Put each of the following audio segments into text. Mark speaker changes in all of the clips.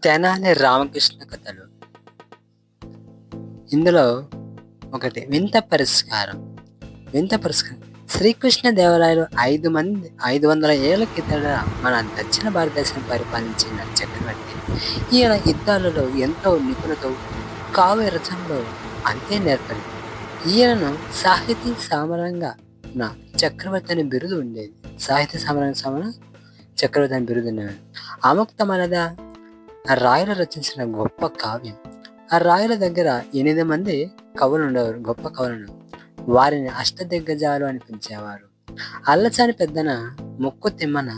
Speaker 1: తెనాలి రామకృష్ణ కథలు. ఇందులో ఒకటి వింత పరిష్కారం. శ్రీకృష్ణ దేవరాయలు 500 ఏళ్ల కిందట మన దక్షిణ భారతదేశాన్ని పరిపాలించిన చక్రవర్తి. ఈయన యుద్ధాలలో ఎంతో నిపుణతో, కావ్య రచనలో అంతే నేర్పరి. ఈయనను సాహితీ సామరంగా నా చక్రవర్తి అనే బిరుదు ఉండేది. చక్రవర్తి అనే బిరుదు ఉండేది. అముక్తమనద రాయలు రచించిన గొప్ప కావ్యం. ఆ రాయల దగ్గర 8 మంది కవులు ఉండేవారు, గొప్ప కవులను. వారిని అష్టదిగ్గజాలు అని పిలిచేవారు. అల్లచాని పెద్దన, ముక్కు తిమ్మన,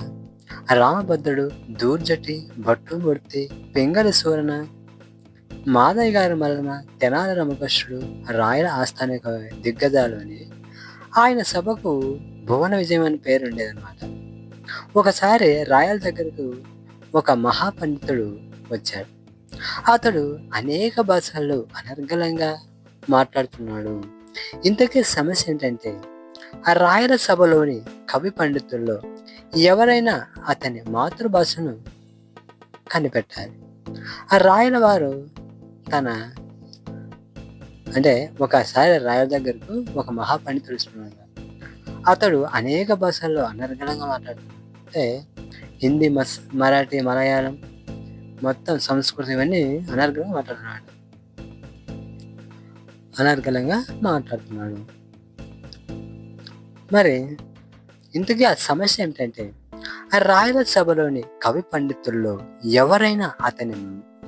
Speaker 1: రామభద్రుడు, దూర్జటి, భట్టుమూర్తి, పింగళి సూరన, మాదయ్య గారి మలన, తెనాలి రామకృష్ణుడు రాయల ఆస్థానిక దిగ్గజాలు అని. ఆయన సభకు భువన విజయం అని పేరు ఉండేదన్నమాట. ఒకసారి రాయల దగ్గరకు ఒక మహాపండితుడు వచ్చాడు. అతడు అనేక భాషల్లో అనర్గళంగా మాట్లాడుతున్నాడు. ఇంతకీ సమస్య ఏంటంటే, ఆ రాయల సభలోని కవి పండితుల్లో ఎవరైనా అతని మాతృభాషను కనిపెట్టాలి. ఆ రాయల వారు ఒకసారి రాయల దగ్గరకు ఒక మహాపండితుడు వస్తున్నాడు. అతడు అనేక భాషల్లో అనర్గళంగా మాట్లాడుతున్నాడు. అంటే హిందీ, మరాఠీ, మలయాళం, మొత్తం సంస్కృతం ఇవన్నీ అనర్గళంగా మాట్లాడుతున్నాడు. మరి ఇంతకీ ఆ సమస్య ఏమిటంటే, ఆ రాయల సభలోని కవి పండితుల్లో ఎవరైనా అతని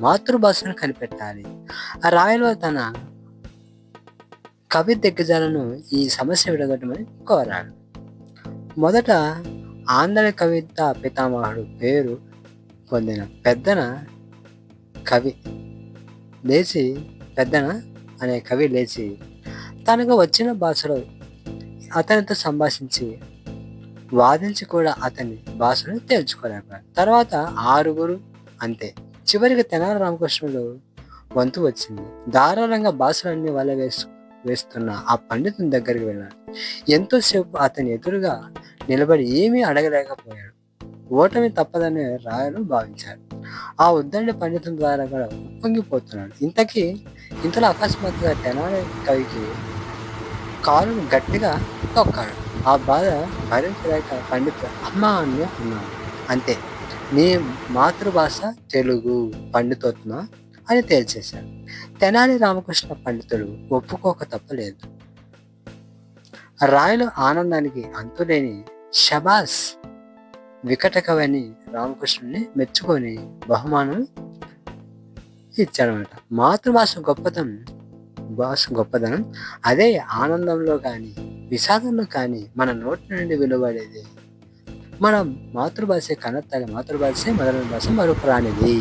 Speaker 1: మాతృభాషను కనిపెట్టాలి. ఆ రాయల తన కవి దిగ్గజాలను ఈ సమస్య విడగొట్టమని కోరాడు. మొదట ఆంధ్ర కవిత పితామహుడు పేరు పొందిన పెద్దన అనే కవి లేచి తనకు వచ్చిన భాషలో అతనితో సంభాషించి వాదించి కూడా అతని భాషను తేల్చుకోలేకపోయారు. తర్వాత 6 అంతే. చివరికి తెనాలి రామకృష్ణుడు వంతు వచ్చింది. ధారాళంగా భాషలన్నీ వేస్తున్న ఆ పండితుని దగ్గరికి వెళ్ళాడు. ఎంతోసేపు అతని ఎదురుగా నిలబడి ఏమీ అడగలేకపోయాడు. ఓటమి తప్పదని రాయలు భావించారు. ఆ ఉద్దండి పండితుల ద్వారా కూడా ఉప్పొంగిపోతున్నాడు. ఇంతలో అకస్మాత్తుగా తెనాలి కవికి కాలును గట్టిగా తొక్కాడు. ఆ బాధ భరించలేక పండితుడు అమ్మా అని అన్నాడు. అంతే, నీ మాతృభాష తెలుగు పండితోత్మ అని తేల్చేశాడు. తెనాలి రామకృష్ణ పండితుడు ఒప్పుకోక తప్పలేదు. రాయలు ఆనందానికి అంతులేని షబాస్ వికట కవి అని రామకృష్ణుని మెచ్చుకొని బహుమానం ఇచ్చాడనమాట. మాతృభాష గొప్పదనం అదే ఆనందంలో కానీ విషాదంలో కానీ మన నోటి నుండి వెలువడేది. మన మాతృభాష కన్నతల్లి, మాతృభాష మొదలైన భాష మరొక రానిది.